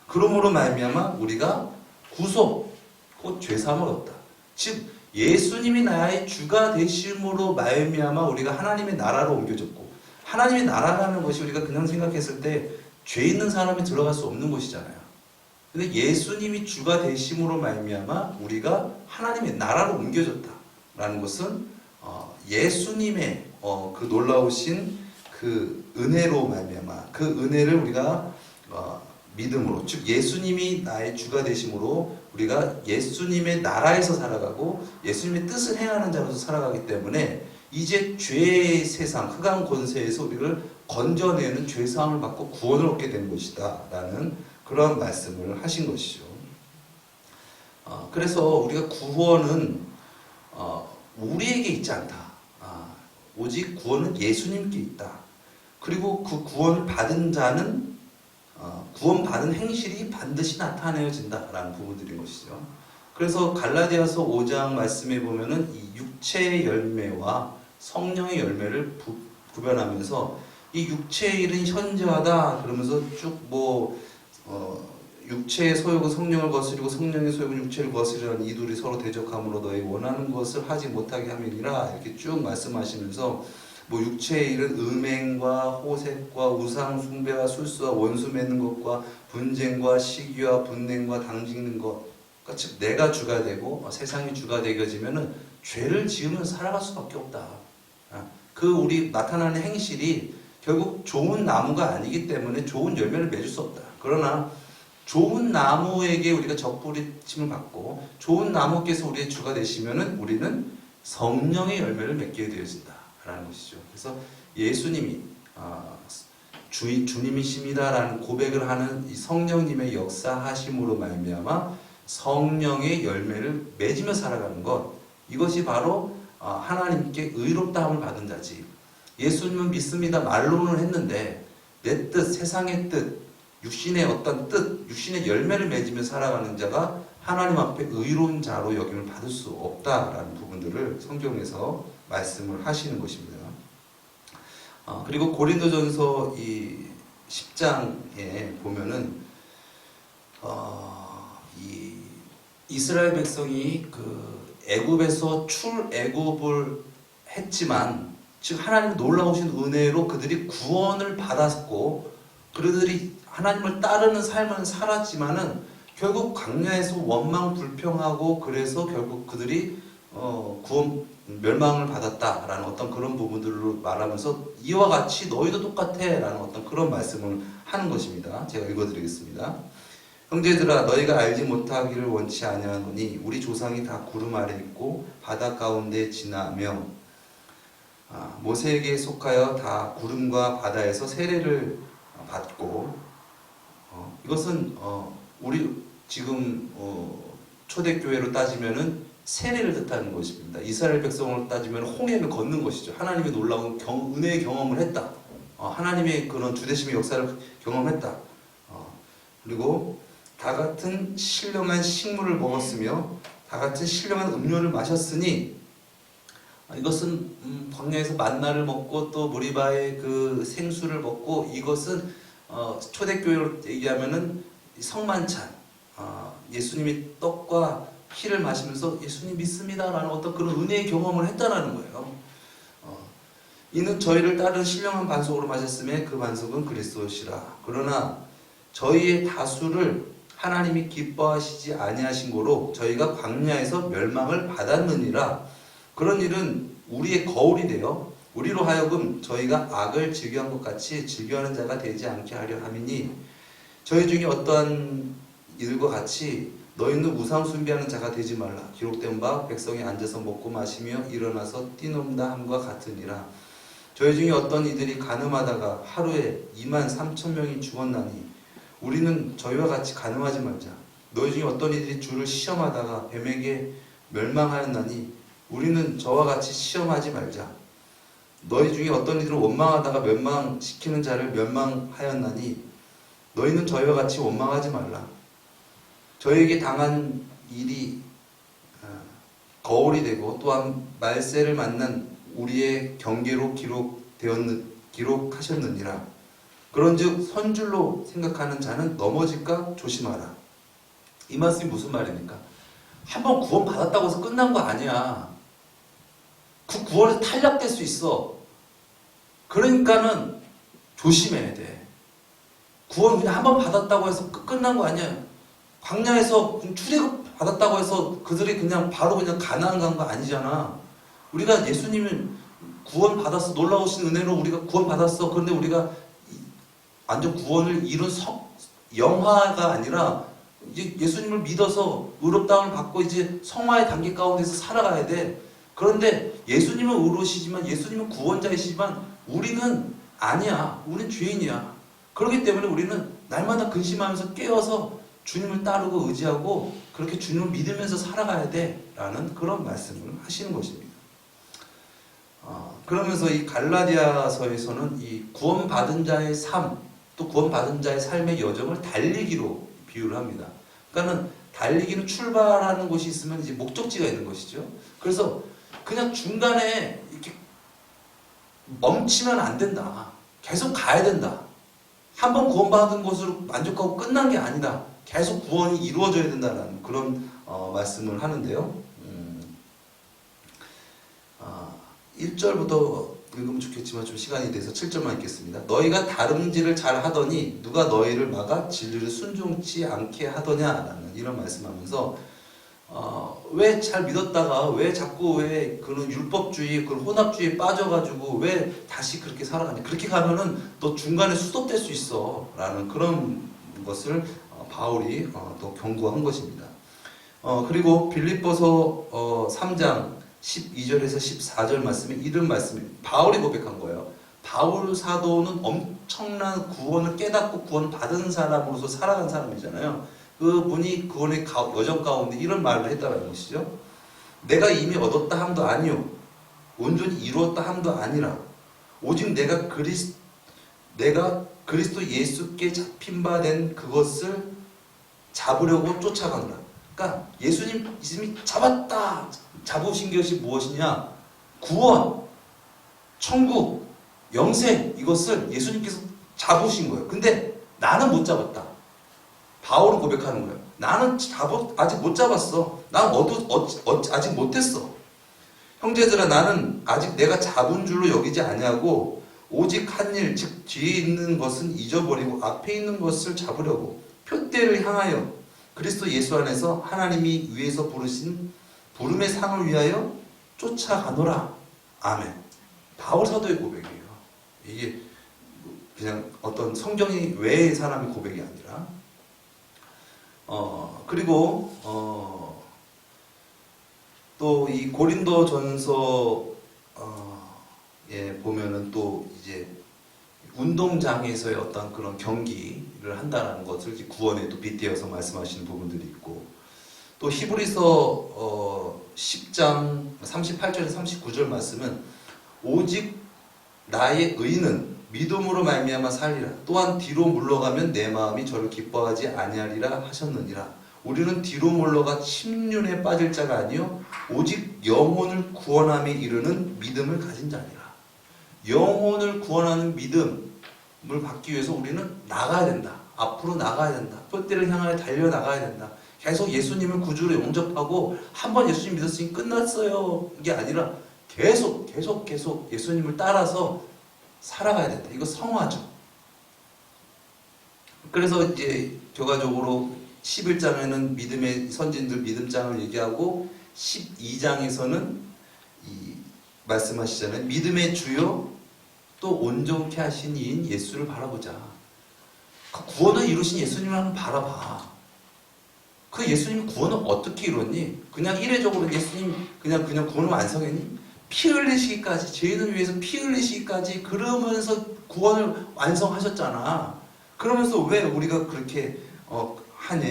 그러므로 말미암아 우리가 구속, 곧 죄사함을 얻다. 즉 예수님이 나의 주가 되심으로 말미암아 우리가 하나님의 나라로 옮겨졌고, 하나님의 나라라는 것이 우리가 그냥 생각했을 때 죄 있는 사람이 들어갈 수 없는 곳이잖아요. 근데 예수님이 주가 되심으로 말미암아 우리가 하나님의 나라로 옮겨졌다라는 것은 예수님의 그 놀라우신 그 은혜로 말미암아 그 은혜를 우리가 믿음으로, 즉 예수님이 나의 주가 되심으로 우리가 예수님의 나라에서 살아가고 예수님의 뜻을 행하는 자로서 살아가기 때문에 이제 죄의 세상, 흑암 권세에서 우리를 건져내는 죄사함을 받고 구원을 얻게 된 것이다 라는 그런 말씀을 하신 것이죠. 그래서 우리가 구원은 우리에게 있지 않다. 오직 구원은 예수님께 있다. 그리고 그 구원을 받은 자는 구원받은 행실이 반드시 나타내어진다라는 부분들인 것이죠. 그래서 갈라디아서 5장 말씀에 보면은 이 육체의 열매와 성령의 열매를 구별하면서 이 육체의 일은 현저하다 그러면서 쭉 육체의 소욕은 성령을 거스리고 성령의 소욕은 육체를 거스리라는 이 둘이 서로 대적함으로 너희 원하는 것을 하지 못하게 함이니라 이렇게 쭉 말씀하시면서 육체의 일은 음행과 호색과 우상 숭배와 술수와 원수 맺는 것과 분쟁과 시기와 분냉과 당짓는 것, 즉 내가 주가 되고 세상이 주가 되어지면은 죄를 지으면 살아갈 수밖에 없다. 그 우리 나타나는 행실이 결국 좋은 나무가 아니기 때문에 좋은 열매를 맺을 수 없다. 그러나 좋은 나무에게 우리가 적부리침을 받고 좋은 나무께서 우리의 주가 되시면은 우리는 성령의 열매를 맺게 되어진다라는 것이죠. 그래서 예수님이 주님이십니다라는 고백을 하는 이 성령님의 역사하심으로 말미암아 성령의 열매를 맺으며 살아가는 것, 이것이 바로 하나님께 의롭다함을 받은 자지. 예수님은 믿습니다 말로는 했는데 내 뜻, 세상의 뜻, 육신의 어떤 뜻, 육신의 열매를 맺으며 살아가는 자가 하나님 앞에 의로운 자로 여김을 받을 수 없다라는 부분들을 성경에서 말씀을 하시는 것입니다. 그리고 고린도전서 이 10장에 보면은 이 이스라엘 백성이 그 애굽에서 출애굽을 했지만 즉 하나님의 놀라우신 은혜로 그들이 구원을 받았고 그들이 하나님을 따르는 삶을 살았지만은 결국 광야에서 원망 불평하고 그래서 결국 그들이 멸망을 받았다라는 어떤 그런 부분들로 말하면서 이와 같이 너희도 똑같아라는 어떤 그런 말씀을 하는 것입니다. 제가 읽어드리겠습니다. 형제들아 너희가 알지 못하기를 원치 아니하노니 우리 조상이 다 구름 아래 있고 바다 가운데 지나며 모세에게 속하여 다 구름과 바다에서 세례를 받고 이것은 우리 지금 초대교회로 따지면은 세례를 뜻하는 것입니다. 이스라엘 백성으로 따지면 홍해를 걷는 것이죠. 하나님의 놀라운 은혜의 경험을 했다. 하나님의 그런 주대심의 역사를 경험했다. 그리고 다 같은 신령한 식물을 먹었으며 다 같은 신령한 음료를 마셨으니 이것은 광야에서 만나를 먹고 또 무리바의 그 생수를 먹고 이것은 초대교회로 얘기하면은 성만찬, 예수님이 떡과 피를 마시면서 예수님 믿습니다라는 어떤 그런 은혜의 경험을 했다라는 거예요. 이는 저희를 따른 신령한 반석으로 마셨음에 그 반석은 그리스도시라. 그러나 저희의 다수를 하나님이 기뻐하시지 아니하신 고로 저희가 광야에서 멸망을 받았느니라. 그런 일은 우리의 거울이 되어 우리로 하여금 저희가 악을 즐겨한 것 같이 즐겨하는 자가 되지 않게 하려 함이니 저희 중에 어떠한 일과 같이 너희는 우상 숭배하는 자가 되지 말라. 기록된 바 백성이 앉아서 먹고 마시며 일어나서 뛰놀다 함과 같으니라. 저희 중에 어떤 이들이 간음하다가 하루에 23,000명이 죽었나니 우리는 저희와 같이 간음하지 말자. 너희 중에 어떤 이들이 주를 시험하다가 뱀에게 멸망하였나니 우리는 저와 같이 시험하지 말자. 너희 중에 어떤 이들은 원망하다가 멸망시키는 자를 멸망하였나니 너희는 저희와 같이 원망하지 말라. 저에게 당한 일이 거울이 되고 또한 말세를 만난 우리의 경계로 기록하셨느니라. 그런즉 선줄로 생각하는 자는 넘어질까 조심하라. 이 말씀이 무슨 말입니까? 한번 구원 받았다고 해서 끝난 거 아니야. 그 구원에서 탈락될 수 있어. 그러니까는 조심해야 돼. 구원 그냥 한번 받았다고 해서 끝난 거 아니야. 광야에서 출애굽 받았다고 해서 그들이 그냥 바로 그냥 가나안 간 거 아니잖아. 우리가 예수님을 구원 받았어. 놀라우신 은혜로 우리가 구원 받았어. 그런데 우리가 완전 구원을 이룬 영화가 아니라 이제 예수님을 믿어서 의롭다함을 받고 이제 성화의 단계 가운데서 살아가야 돼. 그런데 예수님은 의로우시지만 예수님은 구원자이시지만 우리는 아니야. 우리는 죄인이야. 그렇기 때문에 우리는 날마다 근심하면서 깨어서 주님을 따르고 의지하고 그렇게 주님을 믿으면서 살아가야 돼 라는 그런 말씀을 하시는 것입니다. 그러면서 이 갈라디아서에서는 이 구원받은 자의 삶, 또 구원받은 자의 삶의 여정을 달리기로 비유를 합니다. 그러니까는 달리기는 출발하는 곳이 있으면 이제 목적지가 있는 것이죠. 그래서 그냥 중간에 이렇게 멈추면 안 된다. 계속 가야 된다. 한번 구원받은 것으로 만족하고 끝난 게 아니다. 계속 구원이 이루어져야 된다는 그런 말씀을 하는데요. 1절부터 읽으면 좋겠지만 좀 시간이 돼서 7절만 읽겠습니다. 너희가 다름질을 잘 하더니 누가 너희를 막아 진리를 순종치 않게 하더냐라는 이런 말씀하면서 왜 잘 믿었다가 왜 자꾸 왜 그런 율법주의, 그런 혼합주의에 빠져가지고 왜 다시 그렇게 살아가냐. 그렇게 가면은 너 중간에 수도될 수 있어 라는 그런 것을 바울이 또 경고한 것입니다. 그리고 빌립보서 3장 12절에서 14절 말씀에 이런 말씀이 바울이 고백한 거예요. 바울 사도는 엄청난 구원을 깨닫고 구원 받은 사람으로서 살아간 사람이잖아요. 그분이 구원의 여정 가운데 이런 말을 했다는 것이죠. 내가 이미 얻었다 함도 아니요 온전히 이루었다 함도 아니라 오직 내가 그리스도 예수께 잡힌 바 된 그것을 잡으려고 쫓아가노라. 그러니까 예수님 이미 잡았다. 잡으신 것이 무엇이냐? 구원, 천국, 영생 이것을 예수님께서 잡으신 거예요. 근데 나는 못 잡았다. 바울은 고백하는 거예요. 나는 아직 못 잡았어. 난 아직 못했어. 형제들아 나는 아직 내가 잡은 줄로 여기지 아니하고 오직 한 일, 즉 뒤에 있는 것은 잊어버리고 앞에 있는 것을 잡으려고 표대를 향하여 그리스도 예수 안에서 하나님이 위에서 부르신 부름의 상을 위하여 쫓아가노라. 아멘. 바울 사도의 고백이에요. 이게 그냥 어떤 성경이 외의 사람의 고백이 아니라 그리고 또 이 고린도전서 보면은 또 이제 운동장에서의 어떤 그런 경기를 한다는 것을 구원에 또 빗대어서 말씀하시는 부분들이 있고 또 히브리서 10장 38절에서 39절 말씀은 오직 나의 의는 믿음으로 말미암아 살리라. 또한 뒤로 물러가면 내 마음이 저를 기뻐하지 아니하리라 하셨느니라. 우리는 뒤로 물러가 침륜에 빠질 자가 아니요 오직 영혼을 구원함에 이르는 믿음을 가진 자니라. 영혼을 구원하는 믿음을 받기 위해서 우리는 나가야 된다. 앞으로 나가야 된다. 뼈대를 향하여 달려나가야 된다. 계속 예수님을 구주로 영접하고 한번 예수님 믿었으니 끝났어요. 이게 아니라 계속 예수님을 따라서 살아가야 된다. 이거 성화죠. 그래서 이제 결과적으로 11장에는 믿음의 선진들 믿음장을 얘기하고 12장에서는 말씀하시잖아요. 믿음의 주요 또 온전케 하신 이인 예수를 바라보자. 구원을 이루신 예수님을 한번 바라봐. 그 예수님 구원을 어떻게 이뤘니? 그냥 이례적으로 예수님 그냥 구원을 완성했니? 피 흘리시기까지, 죄인을 위해서 피 흘리시기까지 그러면서 구원을 완성하셨잖아. 그러면서 왜 우리가 그렇게 하냐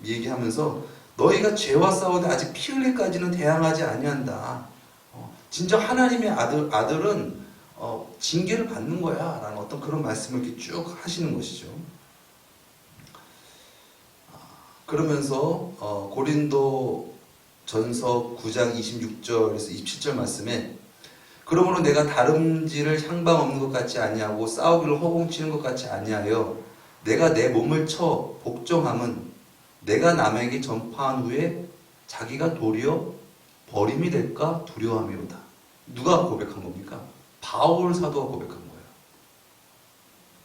얘기하면서 너희가 죄와 싸우되 아직 피 흘릴까지는 대항하지 아니한다. 진짜 하나님의 아들은 징계를 받는 거야 라는 어떤 그런 말씀을 이렇게 쭉 하시는 것이죠. 그러면서 고린도 전서 9장 26절에서 27절 말씀에 그러므로 내가 다름질을 향방 없는 것 같이 아니하고 싸우기를 허공치는 것 같이 아니하여 내가 내 몸을 쳐 복종함은 내가 남에게 전파한 후에 자기가 도리어 버림이 될까 두려워함이로다. 누가 고백한 겁니까? 바울 사도가 고백한 거예요.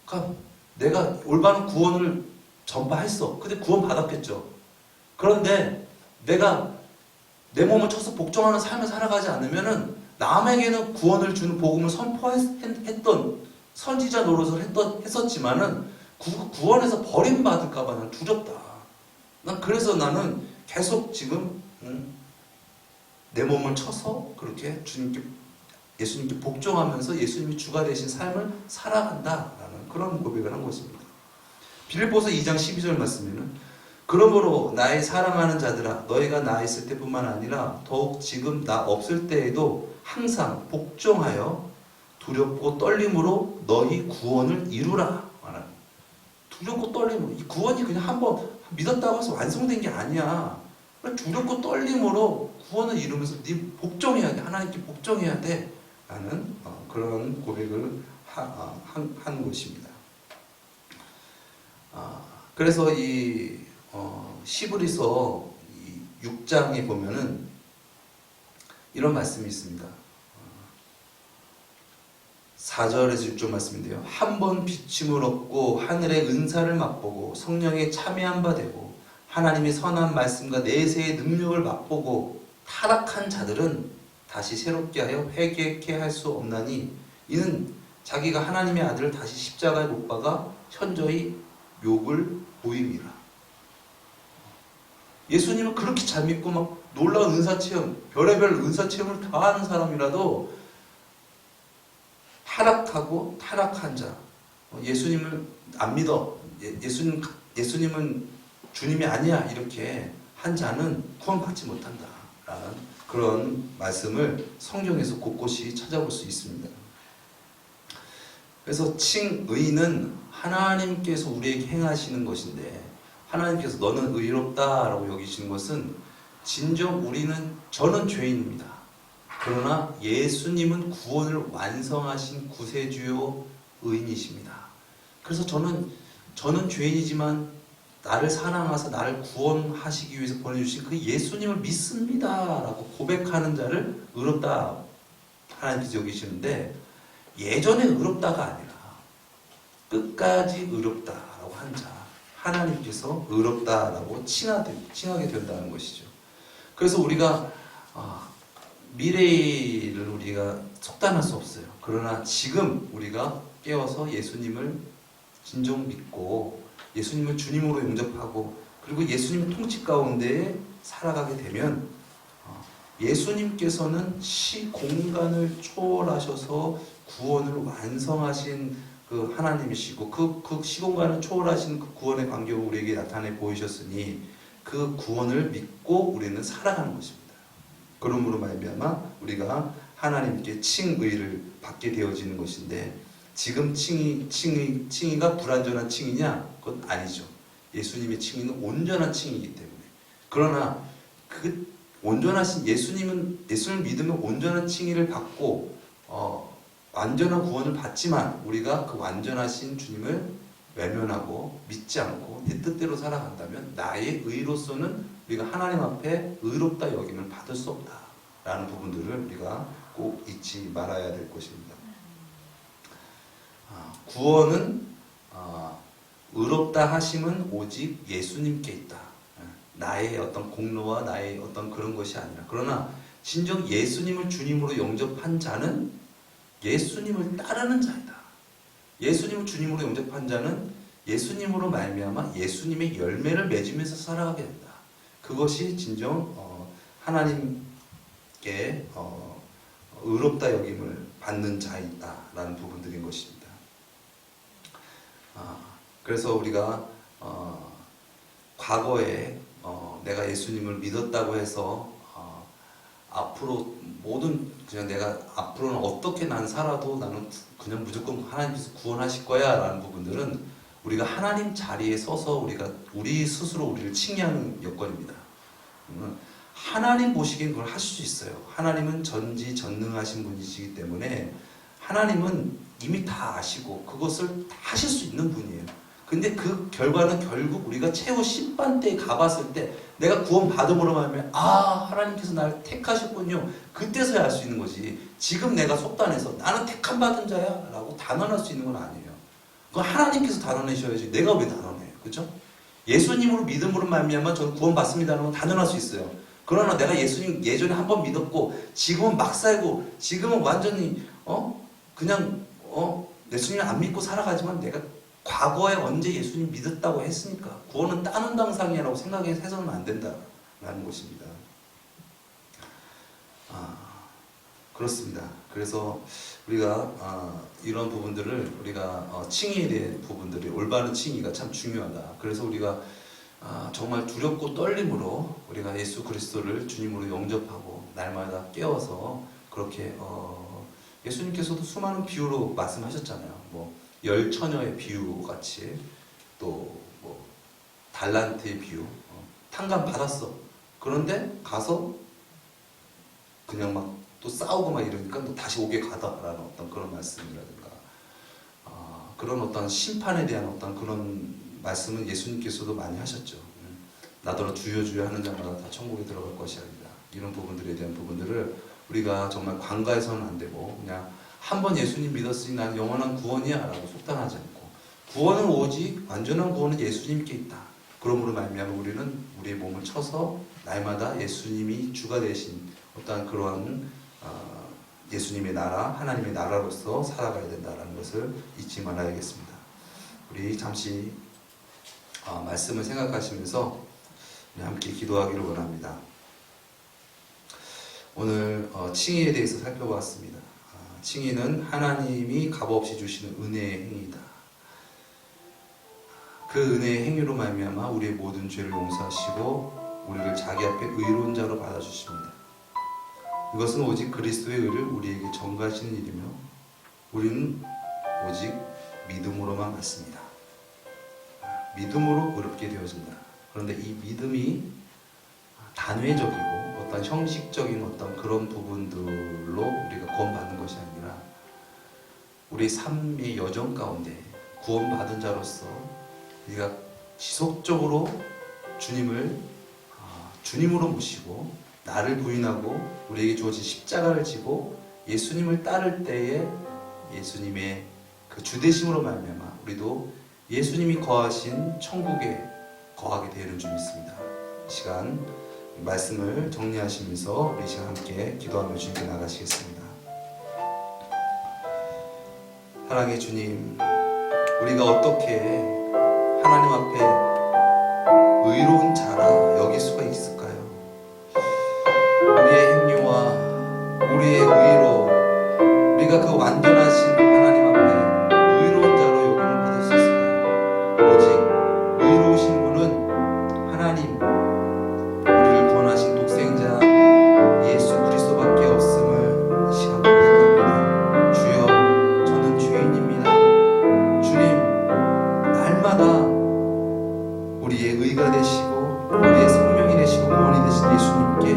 그러니까 내가 올바른 구원을 전파했어. 근데 구원 받았겠죠. 그런데 내가 내 몸을 쳐서 복종하는 삶을 살아가지 않으면은 남에게는 구원을 주는 복음을 선포했던 선지자 노릇을 했었지만은 구원에서 버림받을까봐 난 두렵다. 그래서 나는 계속 지금 내 몸을 쳐서 그렇게 예수님께 복종하면서 예수님이 주가 되신 삶을 살아간다라는 그런 고백을 한 것입니다. 빌립보서 2장 12절 말씀에는 그러므로 나의 사랑하는 자들아 너희가 나 있을 때뿐만 아니라 더욱 지금 나 없을 때에도 항상 복종하여 두렵고 떨림으로 너희 구원을 이루라. 두렵고 떨림으로. 이 구원이 그냥 한번 믿었다고 해서 완성된 게 아니야. 두렵고 떨림으로 구원을 이루면서 네 복종해야 돼. 하나님께 복종해야 돼. 라는 그런 고백을 한 것입니다. 그래서 이 시브리서 6장에 보면은 이런 말씀이 있습니다. 4절에서 6절 말씀인데요. 한 번 비침을 얻고 하늘의 은사를 맛보고 성령에 참여한 바 되고 하나님의 선한 말씀과 내세의 능력을 맛보고 타락한 자들은 다시 새롭게 하여 회개케 할 수 없나니 이는 자기가 하나님의 아들을 다시 십자가에 못 박아 현저히 욕을 보임이라. 예수님을 그렇게 잘 믿고 막 놀라운 은사체험, 별의별 은사체험을 다 하는 사람이라도 타락하고 타락한 자, 예수님을 안 믿어, 예수님은 주님이 아니야 이렇게 한 자는 구원받지 못한다 라는 그런 말씀을 성경에서 곳곳이 찾아볼 수 있습니다. 그래서 칭의는 하나님께서 우리에게 행하시는 것인데 하나님께서 너는 의롭다 라고 여기시는 것은 진정 저는 죄인입니다. 그러나 예수님은 구원을 완성하신 구세주요 의인이십니다. 그래서 저는 죄인이지만 나를 사랑하사 나를 구원하시기 위해서 보내주신 그 예수님을 믿습니다 라고 고백하는 자를 의롭다 하나님께서 여기시는데 예전에 의롭다가 아니라 끝까지 의롭다라고 한 자 하나님께서 의롭다라고 칭하게 된다는 것이죠. 그래서 우리가 미래를 우리가 속단할 수 없어요. 그러나 지금 우리가 깨어서 예수님을 진정 믿고 예수님을 주님으로 영접하고 그리고 예수님의 통치 가운데 살아가게 되면 예수님께서는 시공간을 초월하셔서 구원을 완성하신 그 하나님이시고 그 시공간을 초월하신 그 구원의 간격을 우리에게 나타내 보이셨으니 그 구원을 믿고 우리는 살아가는 것입니다. 그러므로 말미암아 우리가 하나님께 칭의를 받게 되어지는 것인데 지금 칭의가 불완전한 칭의냐? 그건 아니죠. 예수님의 칭의는 온전한 칭의이기 때문에. 그러나 그 온전하신 예수님을 믿으면 온전한 칭의를 받고 완전한 구원을 받지만 우리가 그 완전하신 주님을 외면하고 믿지 않고 내 뜻대로 살아간다면 나의 의로서는 우리가 하나님 앞에 의롭다 여김을 받을 수 없다라는 부분들을 우리가 꼭 잊지 말아야 될 것입니다. 구원은 의롭다 하심은 오직 예수님께 있다. 나의 어떤 공로와 나의 어떤 그런 것이 아니라 그러나 진정 예수님을 주님으로 영접한 자는 예수님을 따르는 자이다. 예수님을 주님으로 영접한 자는 예수님으로 말미암아 예수님의 열매를 맺으면서 살아가게 된다. 그것이 진정 하나님께 의롭다 여김을 받는 자이다라는 부분들인 것입니다. 그래서 우리가 과거에 내가 예수님을 믿었다고 해서 앞으로 그냥 내가 앞으로는 어떻게 난 살아도 나는 그냥 무조건 하나님께서 구원하실 거야 라는 부분들은 우리가 하나님 자리에 서서 우리 스스로 우리를 칭의하는 여건입니다. 하나님 보시기엔 그걸 하실 수 있어요. 하나님은 전지전능하신 분이시기 때문에 하나님은 이미 다 아시고 그것을 다 하실 수 있는 분이에요. 근데 그 결과는 결국 우리가 최후 심판대에 가봤을 때 내가 구원 받음으로 말하면 하나님께서 나를 택하셨군요. 그때서야 알 수 있는 거지. 지금 내가 속단해서 나는 택함 받은 자야 라고 단언할 수 있는 건 아니에요. 그건 하나님께서 단언하셔야지 내가 왜 단언해요. 그렇죠? 예수님으로 믿음으로 말미암아 저는 구원 받습니다라는 건 단언할 수 있어요. 그러나 내가 예수님 예전에 한 번 믿었고 지금은 막 살고 지금은 완전히 그냥 예수님 안 믿고 살아가지만 내가 과거에 언제 예수님 믿었다고 했으니까 구원은 따는 당상이라고 생각해서는 안 된다라는 것입니다. 그렇습니다. 그래서 우리가 이런 부분들을 우리가 칭의에 대한 부분들이 올바른 칭의가 참 중요하다. 그래서 우리가 정말 두렵고 떨림으로 우리가 예수 그리스도를 주님으로 영접하고 날마다 깨워서 그렇게 예수님께서도 수많은 비유로 말씀하셨잖아요. 뭐 열처녀의 비유 같이 또 뭐 달란트의 비유, 탕감 받았어. 그런데 가서 그냥 막 또 싸우고 막 이러니까 너 다시 오게 가다라는 어떤 그런 말씀이라든가 그런 어떤 심판에 대한 어떤 그런 말씀은 예수님께서도 많이 하셨죠. 나더러 주여 주여 하는 자마다 다 천국에 들어갈 것이 아니라 이런 부분들에 대한 부분들을 우리가 정말 관가해서는 안 되고 그냥 한번 예수님 믿었으니 난 영원한 구원이야 라고 속단하지 않고 구원은 오직 완전한 구원은 예수님께 있다. 그러므로 말미암아 우리는 우리의 몸을 쳐서 날마다 예수님이 주가 되신 어떤 그러한 예수님의 나라, 하나님의 나라로서 살아가야 된다는 것을 잊지 말아야겠습니다. 우리 잠시 말씀을 생각하시면서 함께 기도하기를 원합니다. 오늘 칭의에 대해서 살펴보았습니다. 칭의는 하나님이 값없이 주시는 은혜의 행위다. 그 은혜의 행위로 말미암아 우리의 모든 죄를 용서하시고 우리를 자기 앞에 의로운 자로 받아주십니다. 이것은 오직 그리스도의 의를 우리에게 전가하시는 일이며 우리는 오직 믿음으로만 받습니다. 믿음으로 의롭게 되어진다. 그런데 이 믿음이 단회적이고 어떤 형식적인 어떤 그런 부분들로 우리가 구원받는 것이 아니라 우리 삶의 여정 가운데 구원받은 자로서 우리가 지속적으로 주님을 주님으로 모시고 나를 부인하고 우리에게 주어진 십자가를 지고 예수님을 따를 때에 예수님의 그 주되심으로 말미암아 우리도 예수님이 거하신 천국에 거하게 되는 줄 믿습니다. 이 시간 말씀을 정리하시면서 우리 시간 함께 기도하며 주님께 나가시겠습니다. 사랑의 주님, 우리가 어떻게 하나님 앞에 의로운 자라 여길 수가 있을까요? 우리의 행위와 우리의 의로 우리가 그 완전하신 하나님 앞에 의로운 자로 여김을 받을 수 있을까요? 오직 의로우신 분은 하나님, 우리를 구원하신 독생자 예수 그리스도밖에 없음을 이 시간 고백합니다. 주여, 저는 죄인입니다. 주님, 날마다 우리의 의가 되시고 우리의 생명이 되시고 구원이 되신 예수님께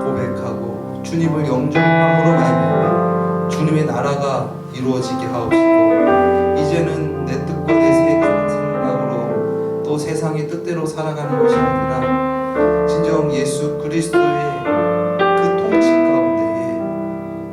고백하고 주님을 영접함으로 말미암아 주님의 나라가 이루어지게 하옵시고 이제는 내 뜻과 내 생각으로 또 세상의 뜻대로 살아가는 것이 아니라 진정 예수 그리스도의 그 통치 가운데에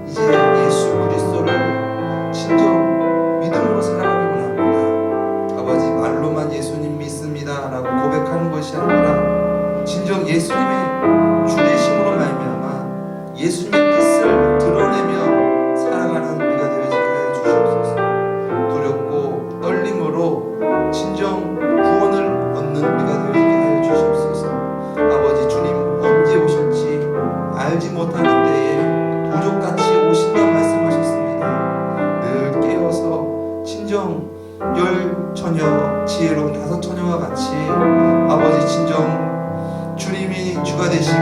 이제 예수 그리스도를 진정 믿음으로 살아가기 원합니다. 아버지, 말로만 예수님 믿습니다 라고 고백하는 것이 아니라 진정 예수님의 주되심으로 말미암아 예수님의 뜻을 드러내며 살아가는 우리가 되어지게 하여 주시옵소서. 두렵고 떨림으로 진정 구원을 얻는 우리가 되어지게 하여 주시옵소서. 아버지, 주님 언제 오실지 알지 못하는 때에 부족같이 오신다는 말씀하셨습니다. 늘 깨어서 진정 열 처녀 지혜로운 다섯 처녀와 같이 아버지 진정 주님이 주가 되심을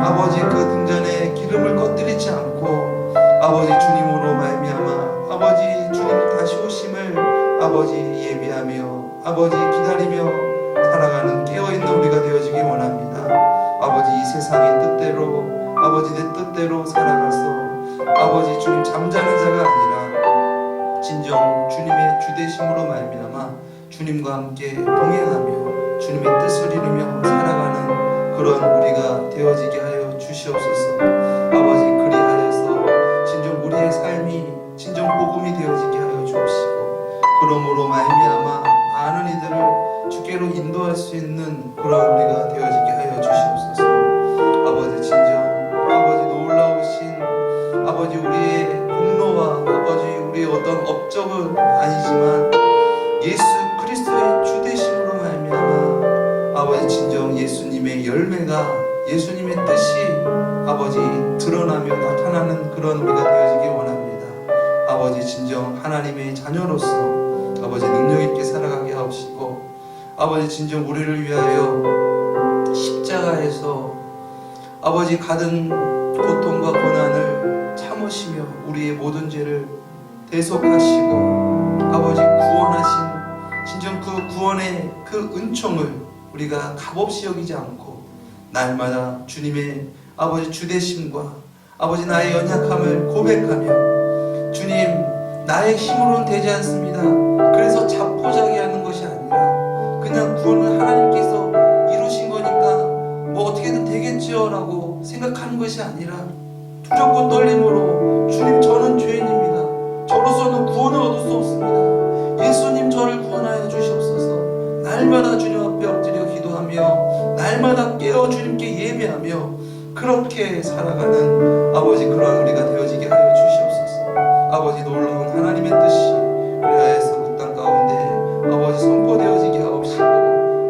아버지 그 등잔에 기름을 꺼뜨리지 않고 아버지 주님으로 말미암아 아버지 주님 다시 오심을 아버지 예비하며 아버지 기다리며 살아가는 깨어있는 우리가 되어지기 원합니다. 아버지 이 세상의 뜻대로 아버지 내 뜻대로 살아가서 아버지 주님 잠자는 자가 아니라 진정 주님의 주되심으로 말미암아 주님과 함께 동행하며 주님의 뜻을 이루며 살아가는 그런 우리가 되어지게 하여 주시옵소서. 아버지, 그리하여서 진정 우리의 삶이 진정 복음이 되어지게 하여 주옵시고 그러므로 말미암아 많은 이들을 주께로 인도할 수 있는 그런 우리가 되어지게 하여 주시옵소서. 아버지, 진정 아버지 놀라우신 아버지 우리의 공로와 아버지 우리의 어떤 업적은 아니지만 예수 그리스도의 주되심으로 말미암아 아버지 진정 예수님의 열매가 예수님의 뜻이 아버지 드러나며 나타나는 그런 우리가 되어지기 원합니다. 아버지 진정 하나님의 자녀로서 아버지 능력 있게 살아가게 하옵시고 아버지 진정 우리를 위하여 십자가에서 아버지 가든 고통과 고난을 참으시며 우리의 모든 죄를 대속하시고 아버지 구원하신 진정 그 구원의 그 은총을 우리가 값없이 여기지 않고 날마다 주님의 아버지 주되심과 아버지 나의 연약함을 고백하며 주님 나의 힘으로는 되지 않습니다. 그래서 자포자기하는 것이 아니라 그냥 구원을 하나님께서 이루신 거니까 뭐 어떻게든 되겠지요 라고 생각하는 것이 아니라 두렵고 떨림으로 주님 저는 죄인입니다. 저로서는 구원을 얻을 수 없습니다. 예수님 저를 구원하여 주시옵소서. 날마다 주님 앞에 엎드려 기도하며 날마다 깨어 주님께 예배하며 그렇게 살아가는 아버지 그러한 우리가 되어지게 하여 주시옵소서. 아버지 놀라운 하나님의 뜻이 우리 하에서 그 땅 가운데 아버지 선포되어지게 하옵시고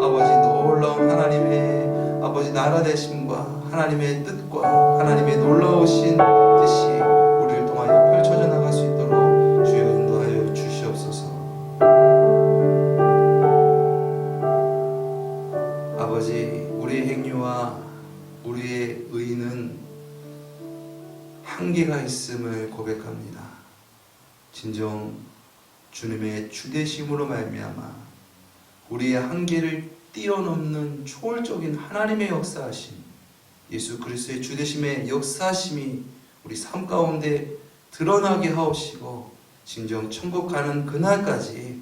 아버지 놀라운 하나님의 아버지 나라 되심과 하나님의 뜻과 하나님의 놀라우신 뜻이 우리를 통하여 펼쳐져 나갈 수 있도록 주여 인도하여 주시옵소서. 아버지 우리의 행위와 우리의 의는 한계가 있음을 고백합니다. 진정 주님의 주되심으로 말미암아 우리의 한계를 뛰어넘는 초월적인 하나님의 역사하심, 예수 그리스도의 주되심의 역사하심이 우리 삶 가운데 드러나게 하옵시고 진정 천국 가는 그날까지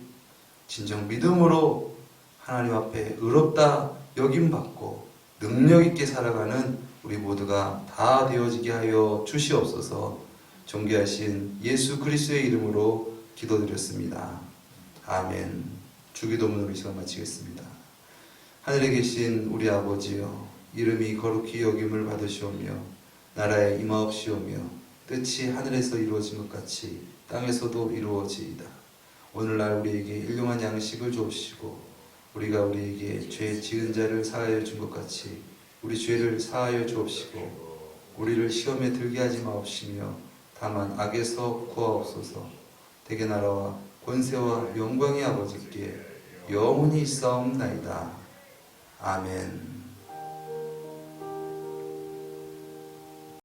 진정 믿음으로 하나님 앞에 의롭다 여김받고 능력 있게 살아가는 우리 모두가 다 되어지게 하여 주시옵소서. 존귀하신 예수 그리스도의 이름으로 기도드렸습니다. 아멘. 주기도문으로 이 시간 마치겠습니다. 하늘에 계신 우리 아버지여, 이름이 거룩히 여김을 받으시오며 나라에 임하옵시오며 뜻이 하늘에서 이루어진 것 같이 땅에서도 이루어지이다. 오늘날 우리에게 일용한 양식을 주옵시고 우리가 우리에게 죄 지은 자를 사하여 준 것 같이 우리 죄를 사하여 주옵시고 우리를 시험에 들게 하지 마옵시며 다만 악에서 구하옵소서. 대개 나라와 권세와 영광의 아버지께 영원히 있사옵나이다. 아멘.